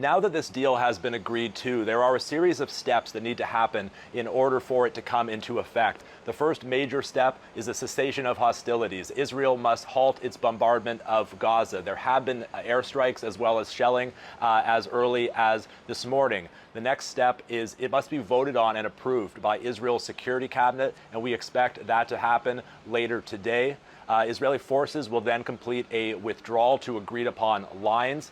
Now that this deal has been agreed to, there are a series of steps that need to happen in order for it to come into effect. The first major step is the cessation of hostilities. Israel must halt its bombardment of Gaza. There have been airstrikes as well as shelling as early as this morning. The next step is it must be voted on and approved by Israel's security cabinet, and we expect that to happen later today. Israeli forces will then complete a withdrawal to agreed upon lines.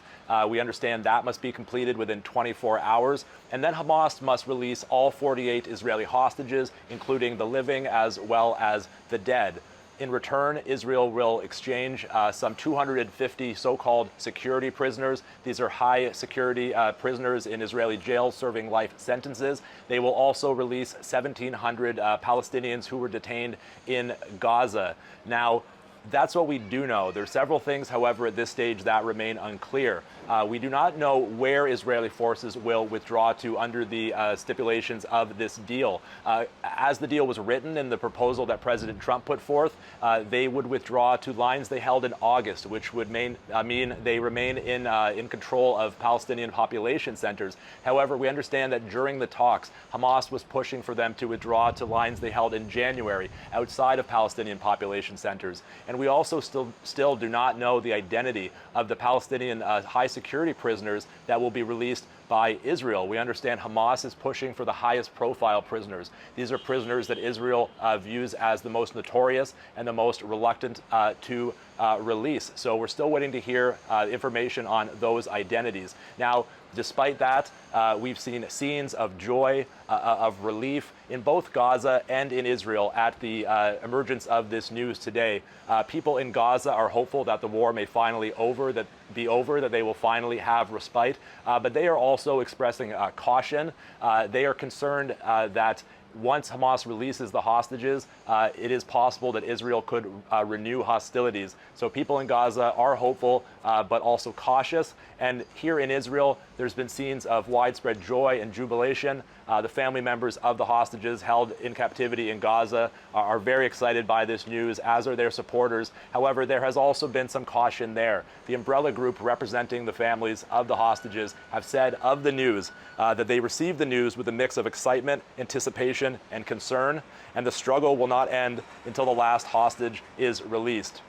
We understand that must be completed within 24 hours. And then Hamas must release all 48 Israeli hostages, including the living as well as the dead. In return, Israel will exchange some 250 so-called security prisoners. These are high security prisoners in Israeli jails serving life sentences. They will also release 1,700 Palestinians who were detained in Gaza. Now, that's what we do know. There are several things, however, at this stage that remain unclear. We do not know where Israeli forces will withdraw to under the stipulations of this deal. As the deal was written in the proposal that President Trump put forth, they would withdraw to lines they held in August, which would mean they remain in control of Palestinian population centers. However, we understand that during the talks, Hamas was pushing for them to withdraw to lines they held in January outside of Palestinian population centers. And we also still do not know the identity of the Palestinian high security prisoners that will be released by Israel. We understand Hamas is pushing for the highest profile prisoners. These are prisoners that Israel views as the most notorious and the most reluctant to release. So we're still waiting to hear information on those identities. Now, despite that, we've seen scenes of joy, of relief in both Gaza and in Israel at the emergence of this news today. People in Gaza are hopeful that the war may finally be over, that they will finally have respite, but they are also expressing caution. They are concerned that once Hamas releases the hostages, it is possible that Israel could renew hostilities. So people in Gaza are hopeful, but also cautious. And here in Israel, there's been scenes of widespread joy and jubilation. The family members of the hostages held in captivity in Gaza are very excited by this news, as are their supporters. However, there has also been some caution there. The umbrella group representing the families of the hostages have said of the news that they received the news with a mix of excitement, anticipation, and concern, and the struggle will not end until the last hostage is released.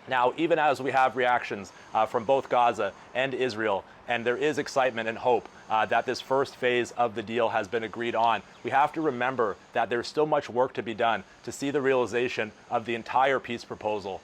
Now, even as we have reactions from both Gaza and Israel, and there is excitement and hope that this first phase of the deal has been agreed on, we have to remember that there's still much work to be done to see the realization of the entire peace proposal.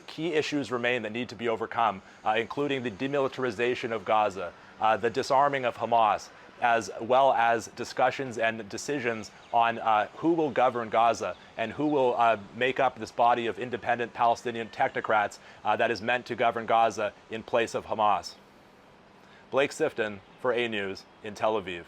Key issues remain that need to be overcome, including the demilitarization of Gaza, the disarming of Hamas, as well as discussions and decisions on who will govern Gaza and who will make up this body of independent Palestinian technocrats that is meant to govern Gaza in place of Hamas. Blake Sifton for A News in Tel Aviv.